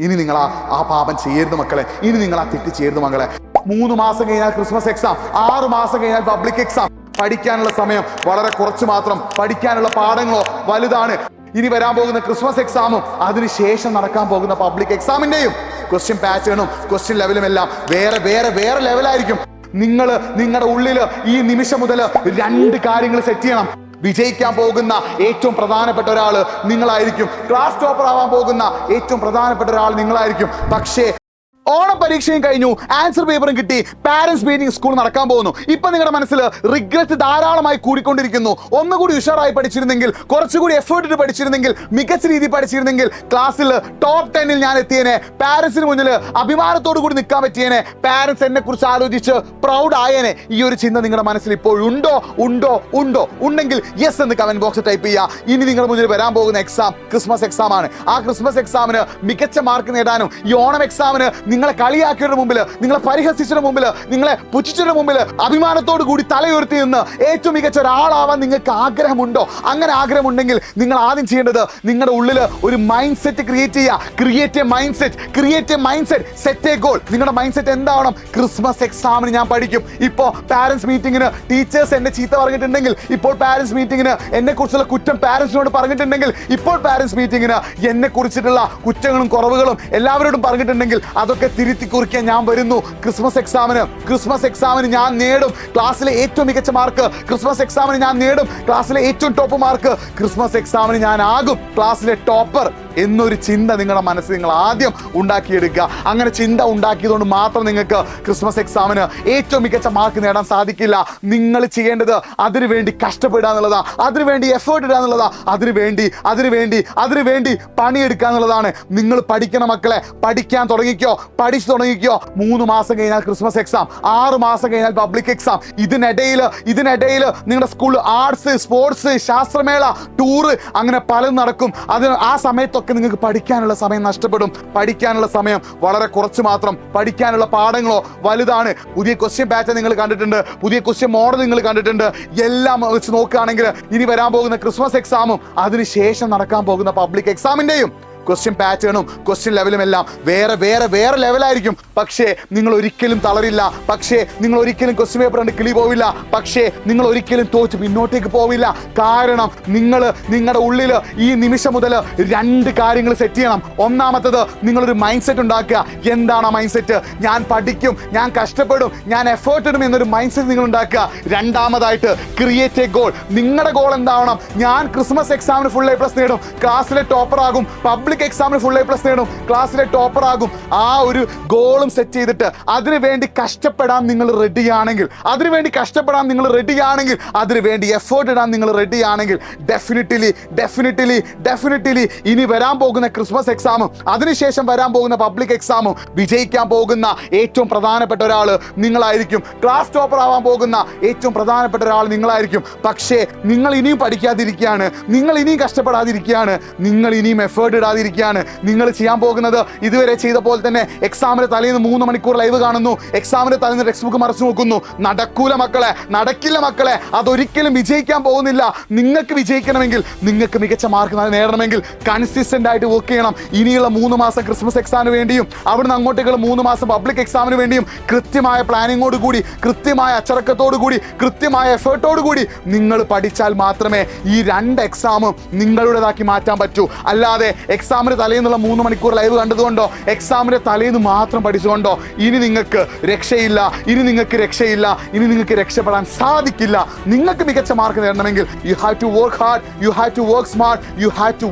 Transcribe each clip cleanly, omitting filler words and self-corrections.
ഇനി നിങ്ങൾ ആ പാപം ചെയ്യരുത് മക്കളെ. ഇനി നിങ്ങൾ ആ തെറ്റ് ചെയ്യരുത് മക്കളെ. 3 മാസം കഴിഞ്ഞാൽ ക്രിസ്മസ് എക്സാം, 6 മാസം കഴിഞ്ഞാൽ പബ്ലിക് എക്സാം. പഠിക്കാനുള്ള സമയം വളരെ കുറച്ച് മാത്രം, പഠിക്കാനുള്ള പാഠങ്ങളോ വലുതാണ്. ഇനി വരാൻ പോകുന്ന ക്രിസ്മസ് എക്സാമും അതിനുശേഷം നടക്കാൻ പോകുന്ന പബ്ലിക് എക്സാമിന്റെയും ക്വസ്റ്റ്യൻ പാറ്റേണും ക്വസ്റ്റ്യൻ ലെവലും എല്ലാം വേറെ ലെവലായിരിക്കും. നിങ്ങളുടെ ഉള്ളിൽ ഈ നിമിഷം മുതൽ 2 കാര്യങ്ങൾ സെറ്റ് ചെയ്യണം. വിജയിക്കാൻ പോകുന്ന ഏറ്റവും പ്രധാനപ്പെട്ട ഒരാള് നിങ്ങളായിരിക്കും. ക്ലാസ് ടോപ്പർ ആവാൻ പോകുന്ന ഏറ്റവും പ്രധാനപ്പെട്ട ഒരാൾ നിങ്ങളായിരിക്കും. പക്ഷേ ഓണ പരീക്ഷയും കഴിഞ്ഞു, ആൻസർ പേപ്പറും കിട്ടി, പാരന്റ്സ് മീറ്റിംഗ് സ്കൂൾ നടക്കാൻ പോകുന്നു. ഇപ്പൊ നിങ്ങളുടെ മനസ്സിൽ റിഗ്രറ്റ് ധാരാളമായി കൂടിക്കൊണ്ടിരിക്കുന്നു. ഒന്നുകൂടി ഉഷാറായി പഠിച്ചിരുന്നെങ്കിൽ, കുറച്ചുകൂടി എഫേർട്ട് ഇട്ട് പഠിച്ചിരുന്നെങ്കിൽ, മികച്ച രീതിയിൽ പഠിച്ചിരുന്നെങ്കിൽ ക്ലാസ്സിൽ ടോപ്പ് 10 ഞാൻ എത്തിയേനെ, പാരന്റ്സിന് മുന്നിൽ അഭിമാനത്തോടു കൂടി നിൽക്കാൻ പറ്റിയേനെ, പാരന്റ്സ് എന്നെ കുറിച്ച് ആലോചിച്ച് പ്രൗഡ് ആയേനെ. ഈ ഒരു ചിന്ത നിങ്ങളുടെ മനസ്സിൽ ഇപ്പോഴുണ്ടോ? ഉണ്ടെങ്കിൽ യെസ് എന്ന് കമന്റ് ബോക്സിൽ ടൈപ്പ് ചെയ്യുക. ഇനി നിങ്ങളുടെ മുന്നിൽ വരാൻ പോകുന്ന എക്സാം ക്രിസ്മസ് എക്സാം ആണ്. ആ ക്രിസ്മസ് എക്സാമിന് മികച്ച മാർക്ക് നേടാനും ഈ ഓണം എക്സാമിന് നിങ്ങളെ കളിയാക്കിയവരുടെ മുമ്പിൽ, നിങ്ങളെ പരിഹസിച്ചതിന് മുമ്പിൽ, നിങ്ങളെ പുച്ഛിച്ചതിന് മുമ്പിൽ അഭിമാനത്തോടു കൂടി തലയുയർത്തി നിന്ന് ഏറ്റവും മികച്ച ഒരാളാവാൻ നിങ്ങൾക്ക് ആഗ്രഹമുണ്ടോ? അങ്ങനെ ആഗ്രഹമുണ്ടെങ്കിൽ നിങ്ങൾ ആദ്യം ചെയ്യേണ്ടത് നിങ്ങളുടെ ഉള്ളിൽ ഒരു മൈൻഡ് സെറ്റ് ക്രിയേറ്റ് ചെയ്യുക. Create A mind set, set A goal. നിങ്ങളുടെ മൈൻഡ് സെറ്റ് എന്താവണം? ക്രിസ്മസ് എക്സാമിന് ഞാൻ പഠിക്കും. ഇപ്പോൾ പാരന്റ്സ് മീറ്റിംഗിന് ടീച്ചേഴ്സ് എന്നെ ചീത്ത പറഞ്ഞിട്ടുണ്ടെങ്കിൽ, ഇപ്പോൾ പാരന്റ്സ് മീറ്റിംഗിന് എന്നെ കുറിച്ചുള്ള കുറ്റം പാരന്റ്സിനോട് പറഞ്ഞിട്ടുണ്ടെങ്കിൽ, ഇപ്പോൾ പാരന്റ്സ് മീറ്റിംഗിന് എന്നെ കുറിച്ചിട്ടുള്ള കുറ്റങ്ങളും കുറവുകളും എല്ലാവരോടും പറഞ്ഞിട്ടുണ്ടെങ്കിൽ അതൊക്കെ തിരുത്തി കുറിക്കാൻ ഞാൻ വരുന്നു. ക്രിസ്മസ് എക്സാമിന് ഞാൻ നേടും ക്ലാസ്സിലെ ഏറ്റവും മികച്ച മാർക്ക്. ക്രിസ്മസ് എക്സാമിന് ഞാൻ നേടും ക്ലാസ്സിലെ ഏറ്റവും ടോപ്പ് മാർക്ക്. ക്രിസ്മസ് എക്സാമിന് ഞാൻ ആകും ക്ലാസ്സിലെ ടോപ്പർ എന്നൊരു ചിന്ത നിങ്ങളുടെ മനസ്സിൽ നിങ്ങൾ ആദ്യം ഉണ്ടാക്കിയെടുക്കുക. അങ്ങനെ ചിന്ത ഉണ്ടാക്കിയതുകൊണ്ട് മാത്രം നിങ്ങൾക്ക് ക്രിസ്മസ് എക്സാമിന് ഏറ്റവും മികച്ച മാർക്ക് നേടാൻ സാധിക്കില്ല. നിങ്ങൾ ചെയ്യേണ്ടത് അതിനുവേണ്ടി കഷ്ടപ്പെടുക എന്നുള്ളതാണ്, അതിനുവേണ്ടി എഫേർട്ട് ഇടുക എന്നുള്ളതാണ്, അതിനുവേണ്ടി പണിയെടുക്കുക എന്നുള്ളതാണ്. നിങ്ങൾ പഠിക്കണം മക്കളെ, പഠിക്കാൻ തുടങ്ങിക്കോ, പഠിച്ചു തുടങ്ങിക്കോ. 3 മാസം കഴിഞ്ഞാൽ ക്രിസ്മസ് എക്സാം, 6 മാസം കഴിഞ്ഞാൽ പബ്ലിക് എക്സാം. ഇതിനിടയിൽ നിങ്ങളുടെ സ്കൂളിൽ ആർട്സ്, സ്പോർട്സ്, ശാസ്ത്രമേള, ടൂറ്, അങ്ങനെ പലതും നടക്കും. ആ സമയത്തൊക്കെ നിങ്ങൾക്ക് പഠിക്കാനുള്ള സമയം നഷ്ടപ്പെടും. പഠിക്കാനുള്ള സമയം വളരെ കുറച്ച് മാത്രം, പഠിക്കാനുള്ള പാഠങ്ങളോ വലുതാണ്. പുതിയ ക്വസ്റ്റ്യൻ പാറ്റേൺ നിങ്ങൾ കണ്ടിട്ടുണ്ട്, പുതിയ ക്വസ്റ്റ്യൻ മോഡൽ നിങ്ങൾ കണ്ടിട്ടുണ്ട്. എല്ലാം വെച്ച് നോക്കുകയാണെങ്കിൽ ഇനി വരാൻ പോകുന്ന ക്രിസ്മസ് എക്സാമും അതിനുശേഷം നടക്കാൻ പോകുന്ന പബ്ലിക് എക്സാമിന്റെയും ക്വസ്റ്റ്യൻ പാറ്റേണും ക്വസ്റ്റ്യൻ ലെവലും എല്ലാം വേറെ ലെവലായിരിക്കും. പക്ഷേ നിങ്ങൾ ഒരിക്കലും തളരില്ല. പക്ഷേ നിങ്ങൾ ഒരിക്കലും ക്വസ്റ്റ്യൻ പേപ്പർ കണ്ട് കിളി പോവില്ല. പക്ഷേ നിങ്ങൾ ഒരിക്കലും തോറ്റ് പിന്നോട്ടേക്ക് പോവില്ല. കാരണം നിങ്ങളുടെ ഉള്ളിൽ ഈ നിമിഷം മുതൽ 2 കാര്യങ്ങൾ സെറ്റ് ചെയ്യണം. ഒന്നാമത്തത് നിങ്ങളൊരു മൈൻഡ് സെറ്റ് ഉണ്ടാക്കുക. എന്താണ് ആ മൈൻഡ് സെറ്റ്? ഞാൻ പഠിക്കും, ഞാൻ കഷ്ടപ്പെടും, ഞാൻ എഫേർട്ട് ഇടും എന്നൊരു മൈൻഡ് സെറ്റ് നിങ്ങൾ ഉണ്ടാക്കുക. രണ്ടാമതായിട്ട് ക്രിയേറ്റ് എ ഗോൾ. നിങ്ങളുടെ ഗോൾ എന്താവണം? ഞാൻ ക്രിസ്മസ് എക്സാമിന് ഫുൾ A+ നേടും, ക്ലാസ്സിലെ ടോപ്പർ ആകും, പബ്ലിക് എക്സാമിന് ഫുൾ A+ നേടും, ക്ലാസ്സിലെ ടോപ്പർ ആകും. ആ ഒരു ഗോളും സെറ്റ് ചെയ്തിട്ട് അതിനുവേണ്ടി കഷ്ടപ്പെടാൻ നിങ്ങൾ റെഡിയാണെങ്കിൽ, അതിനുവേണ്ടി എഫേർട്ട് ഇടാൻ നിങ്ങൾ റെഡിയാണെങ്കിൽ ഡെഫിനറ്റ്ലി ഇനി വരാൻ പോകുന്ന ക്രിസ്മസ് എക്സാമും അതിനുശേഷം വരാൻ പോകുന്ന പബ്ലിക് എക്സാമും വിജയിക്കാൻ പോകുന്ന ഏറ്റവും പ്രധാനപ്പെട്ട ഒരാൾ നിങ്ങളായിരിക്കും. ക്ലാസ് ടോപ്പർ ആവാൻ പോകുന്ന ഏറ്റവും പ്രധാനപ്പെട്ട ഒരാൾ നിങ്ങളായിരിക്കും. പക്ഷേ നിങ്ങൾ ഇനിയും പഠിക്കാതിരിക്കുകയാണ്, നിങ്ങൾ ഇനിയും കഷ്ടപ്പെടാതിരിക്കുകയാണ്, നിങ്ങൾ ഇനിയും എഫേർട്ട് ഇടാതിരിക്കുകയാണ്. നിങ്ങൾ ചെയ്യാൻ പോകുന്നത് ഇതുവരെ ചെയ്ത പോലെ തന്നെ എക്സാമിന് തലേന്ന് 3 മണിക്കൂർ ലൈവ് കാണുന്നു, എക്സാമിന് തലേന്ന് ടെക്സ്റ്റ് ബുക്ക് മറച്ചു നോക്കുന്നു. നടക്കില്ല മക്കളെ. അതൊരിക്കലും വിജയിക്കാൻ പോകുന്നില്ല. നിങ്ങൾക്ക് വിജയിക്കണമെങ്കിൽ, നിങ്ങൾക്ക് മികച്ച മാർക്ക് നേടണമെങ്കിൽ കൺസിസ്റ്റന്റ് ആയിട്ട് വർക്ക് ചെയ്യണം. ഇനിയുള്ള 3 മാസം ക്രിസ്മസ് എക്സാമിന് വേണ്ടിയും അവിടുന്ന് അങ്ങോട്ടേക്കുള്ള 3 മാസം പബ്ലിക് എക്സാമിന് വേണ്ടിയും കൃത്യമായ പ്ലാനിങ്ങോട് കൂടി, കൃത്യമായ അച്ചടക്കത്തോടു കൂടി, കൃത്യമായ എഫേർട്ടോടു കൂടി നിങ്ങൾ പഠിച്ചാൽ മാത്രമേ ഈ 2 എക്സാമും നിങ്ങളുടേതാക്കി മാറ്റാൻ പറ്റൂ. അല്ലാതെ എക്സാമിന് തലേന്നുള്ള 3 മണിക്കൂർ ലൈവ് കണ്ടതുകൊണ്ടോ, എക്സാമിന്റെ തലേന്ന് മാത്രം പഠിച്ചുകൊണ്ടോ ഇനി നിങ്ങൾക്ക് രക്ഷയില്ല, ഇനി നിങ്ങൾക്ക് രക്ഷപ്പെടാൻ സാധിക്കില്ല. നിങ്ങൾക്ക് മികച്ച മാർക്ക് നേടണമെങ്കിൽ you have to work hard, you have to work smart, you have to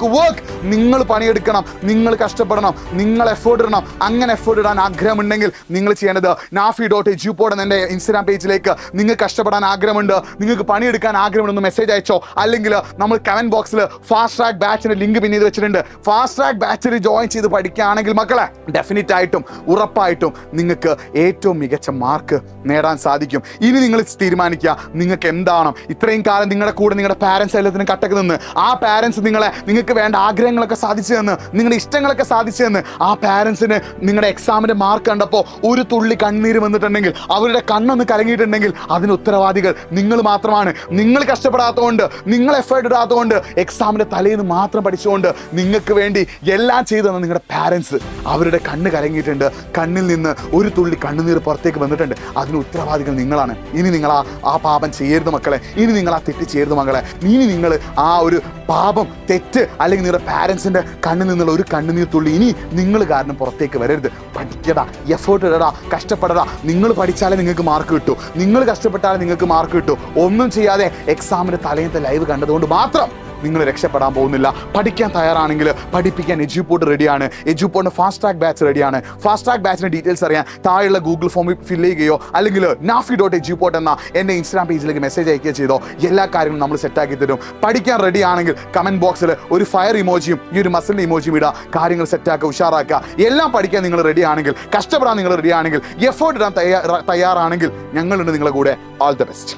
work. നിങ്ങൾ പണിയെടുക്കണം, നിങ്ങൾ കഷ്ടപ്പെടണം, നിങ്ങൾ എഫേർട്ട് ഇടണം. അങ്ങനെ എഫേർട്ട് ഇടാൻ ആഗ്രഹമുണ്ടെങ്കിൽ നിങ്ങൾ ചെയ്യേണ്ടത് nafi.edupod എന്ന എൻ്റെ ഇൻസ്റ്റാഗ്രാം പേജിലേക്ക് നിങ്ങൾക്ക് കഷ്ടപ്പെടാൻ ആഗ്രഹമുണ്ട്, നിങ്ങൾക്ക് പണിയെടുക്കാൻ ആഗ്രഹമുണ്ടെന്ന് മെസ്സേജ് അയച്ചോ. അല്ലെങ്കിൽ നമ്മൾ കമന്റ് ബോക്സിൽ ഫാസ്റ്റ് ട്രാക്ക് ബാച്ചിന്റെ ലിങ്ക് പിന്നീട് വെച്ചിട്ടുണ്ട്. ഫാസ്റ്റ് ട്രാക്ക് ബാച്ചിൽ ജോയിൻ ചെയ്ത് പഠിക്കുകയാണെങ്കിൽ മക്കളെ ഡെഫിനറ്റ് ആയിട്ടും ഉറപ്പായിട്ടും നിങ്ങൾക്ക് ഏറ്റവും മികച്ച മാർക്ക് നേടാൻ സാധിക്കും. ഇനി നിങ്ങൾ തീരുമാനിക്കുക നിങ്ങൾക്ക് എന്താണ്. ഇത്രയും കാലം നിങ്ങളുടെ കൂടെ നിങ്ങളുടെ പാരൻസ് എല്ലാത്തിനും കട്ടക്ക് നിന്ന് ആ പാരൻസ് നിങ്ങൾക്ക് വേണ്ട ആഗ്രഹങ്ങളൊക്കെ സാധിച്ചു തന്ന്, നിങ്ങളുടെ ഇഷ്ടങ്ങളൊക്കെ സാധിച്ചു തന്ന് ആ പാരൻസിന് നിങ്ങളുടെ എക്സാമിന്റെ മാർക്ക് കണ്ടപ്പോൾ ഒരു തുള്ളി കണ്ണീര് വന്നിട്ടുണ്ടെങ്കിൽ, അവരുടെ കണ്ണൊന്ന് കലങ്ങിയിട്ടുണ്ടെങ്കിൽ അതിന് ഉത്തരവാദികൾ നിങ്ങൾ മാത്രമാണ്. നിങ്ങൾ കഷ്ടപ്പെടാത്തതുകൊണ്ട്, നിങ്ങൾ എഫേർട്ട് ഇടാത്തതുകൊണ്ട്, എക്സാമിന്റെ തലേന്ന് മാത്രം പഠിച്ചുകൊണ്ട് കഷ്ടപ്പെട്ടുകൊണ്ട് നിങ്ങൾക്ക് വേണ്ടി എല്ലാം ചെയ്തു തന്ന നിങ്ങളുടെ പാരൻസ്, അവരുടെ കണ്ണ് കലങ്ങിയിട്ടുണ്ട്, കണ്ണിൽ നിന്ന് ഒരു തുള്ളി കണ്ണുനീർ പുറത്തേക്ക് വന്നിട്ടുണ്ട്. അതിന് ഉത്തരവാദികൾ നിങ്ങളാണ്. ഇനി നിങ്ങൾ ആ പാപം ചെയ്യരുത് മക്കളെ. ഇനി നിങ്ങൾ ആ തെറ്റ് ചെയ്യരുത് മകളെ. ഇനി നിങ്ങൾ ആ ഒരു പാപം, തെറ്റ്, അല്ലെങ്കിൽ നിങ്ങളുടെ പാരൻസിൻ്റെ കണ്ണിൽ നിന്നുള്ള ഒരു കണ്ണുനീർ തുള്ളി ഇനി നിങ്ങൾ കാരണം പുറത്തേക്ക് വരരുത്. പഠിക്കടാ, എഫേർട്ട് ഇടടാ, കഷ്ടപ്പെടടാ. നിങ്ങൾ പഠിച്ചാലേ നിങ്ങൾക്ക് മാർക്ക് കിട്ടൂ, നിങ്ങൾ കഷ്ടപ്പെട്ടാലേ നിങ്ങൾക്ക് മാർക്ക് കിട്ടൂ. ഒന്നും ചെയ്യാതെ എക്സാമിൻ്റെ തലേന്നത്തെ ലൈവ് കണ്ടതുകൊണ്ട് മാത്രം നിങ്ങൾ രക്ഷപ്പെടാൻ പോകുന്നില്ല. പഠിക്കാൻ തയ്യാറാണെങ്കിൽ പഠിപ്പിക്കാൻ എജ്യൂപോർട്ട് റെഡിയാണ്. എജ്യൂപോർട്ടിന് ഫാസ്റ്റ് ട്രാക്ക് ബാച്ച് റെഡിയാണ്. ഫാസ്റ്റ് ട്രാക്ക് ബാച്ചിൻ്റെ ഡീറ്റെയിൽസ് അറിയാൻ താഴെയുള്ള ഗൂഗിൾ ഫോമിൽ ഫില്ല് ചെയ്യുകയോ അല്ലെങ്കിൽ nafi.ejuporт എന്ന എൻ്റെ ഇൻസ്റ്റാഗ്രാം പേജിലേക്ക് മെസ്സേജ് അയക്കുകയോ ചെയ്തോ. എല്ലാ കാര്യങ്ങളും നമ്മൾ സെറ്റാക്കി തരും. പഠിക്കാൻ റെഡി ആണെങ്കിൽ കമൻറ്റ് ബോക്സിൽ ഒരു ഫയർ ഇമോജിയും ഈ ഒരു മസിലിൻ്റെ ഇമോജിയും ഇടുക. കാര്യങ്ങൾ സെറ്റാക്കുക, ഉഷാറാക്കുക. എല്ലാം പഠിക്കാൻ നിങ്ങൾ റെഡി ആണെങ്കിൽ, കഷ്ടപ്പെടാൻ നിങ്ങൾ റെഡി ആണെങ്കിൽ, എഫേർട്ട് ഇടാൻ തയ്യാറാണെങ്കിൽ ഞങ്ങളുണ്ട് നിങ്ങളുടെ കൂടെ. All the best.